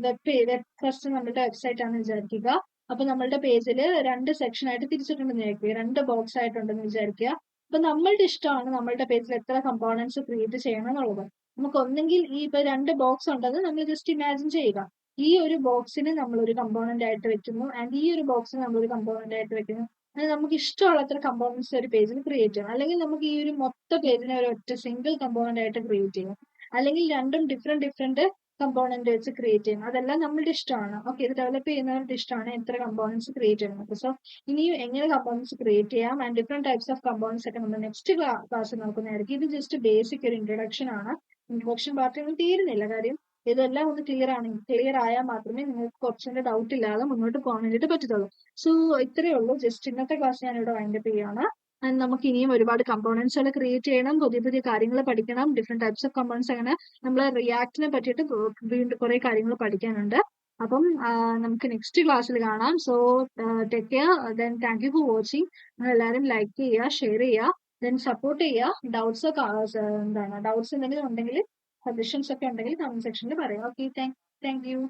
വെബ് ഫസ്റ്റ് നമ്മുടെ വെബ്സൈറ്റ് ആണെന്ന് വിചാരിക്കുക. അപ്പൊ നമ്മളുടെ പേജിൽ 2 സെക്ഷൻ ആയിട്ട് തിരിച്ചിട്ടുണ്ടെന്ന് വിചാരിക്കുക, 2 ബോക്സ് ആയിട്ടുണ്ടെന്ന് വിചാരിക്കുക. അപ്പൊ നമ്മളുടെ ഇഷ്ടമാണ് നമ്മളുടെ പേജിൽ എത്ര കമ്പോണൻസ് ക്രിയേറ്റ് ചെയ്യണം എന്നുള്ളത്. നമുക്ക് ഒന്നെങ്കിൽ ഈ ഇപ്പൊ 2 ബോക്സ് ഉണ്ടെന്ന് നമ്മൾ ജസ്റ്റ് ഇമാജിൻ ചെയ്യുക. ഈ ഒരു ബോക്സിന് നമ്മൾ ഒരു കമ്പോണന്റ് ആയിട്ട് വെക്കുന്നു, ആൻഡ് ഈ ഒരു ബോക്സിന് നമ്മൾ ഒരു കമ്പോണന്റ് ആയിട്ട് വെക്കുന്നു. അത് നമുക്ക് ഇഷ്ടമുള്ള അത്ര കമ്പോണൻസ് ഒരു പേജിൽ ക്രിയേറ്റ് ചെയ്യണം. അല്ലെങ്കിൽ നമുക്ക് ഈ ഒരു മൊത്ത പേജിനെ ഒരു ഒറ്റ സിംഗിൾ കമ്പോണന്റ് ആയിട്ട് ക്രിയേറ്റ് ചെയ്യാം. അല്ലെങ്കിൽ രണ്ടും ഡിഫറെന്റ് കമ്പോണന്റ് വെച്ച് ക്രിയേറ്റ് ചെയ്യണം. അതെല്ലാം നമ്മളുടെ ഇഷ്ടമാണ്. ഓക്കെ, ഇത് ഡെവലപ്പ് ചെയ്യുന്നവരുടെ ഇഷ്ടമാണ് എത്ര കമ്പോണൻസ് ക്രിയേറ്റ് ചെയ്യുന്നത്. സോ ഇനിയും എങ്ങനെ കമ്പോണൻസ് ക്രിയേറ്റ് ചെയ്യാം and different types of components ഒക്കെ നമ്മൾ നെക്സ്റ്റ് ക്ലാസ്സിൽ നോക്കുന്നതായിരിക്കും. ഇത് ജസ്റ്റ് ബേസിക് ഒരു ഇൻട്രൊഡക്ഷൻ ആണ്. ഇൻട്രൊഡക്ഷൻ പാർട്ടിയൊന്നും തീരുന്നില്ല. കാര്യം ഇതെല്ലാം ഒന്ന് ക്ലിയർ ആയാൽ മാത്രമേ നിങ്ങൾക്ക് കുറച്ചുകൂടെ ഡൗട്ട് ഇല്ലാതെ മുന്നോട്ട് പോകാൻ വേണ്ടിയിട്ട് പറ്റത്തുള്ളൂ. സോ ഇത്രയേ ഉള്ളൂ. ജസ്റ്റ് ഇന്നത്തെ ക്ലാസ് ഞാൻ ഇവിടെ വൈൻഡപ്പ് ചെയ്യുകയാണ്. ആൻഡ് നമുക്ക് ഇനിയും ഒരുപാട് കമ്പോണൻസുകൾ ക്രിയേറ്റ് ചെയ്യണം, പുതിയ കാര്യങ്ങൾ പഠിക്കണം, ഡിഫറെന്റ് ടൈപ്സ് ഓഫ് കമ്പോണൻസ്. അങ്ങനെ നമ്മൾ റിയാക്റ്റിനെ പറ്റിയിട്ട് വീണ്ടും കുറെ കാര്യങ്ങൾ പഠിക്കാനുണ്ട്. അപ്പം നമുക്ക് നെക്സ്റ്റ് ക്ലാസ്സിൽ കാണാം. So take care, then thank you for watching. നിങ്ങൾ എല്ലാവരും ലൈക്ക് ചെയ്യുക, ഷെയർ ചെയ്യുക, ദെൻ സപ്പോർട്ട് ചെയ്യുക. ഡൗട്ട്സ് എന്തെങ്കിലും ഉണ്ടെങ്കിൽ സജഷൻസ് ഒക്കെ ഉണ്ടെങ്കിൽ കമന്റ് സെക്ഷനിൽ പറയാം. Okay, thank you.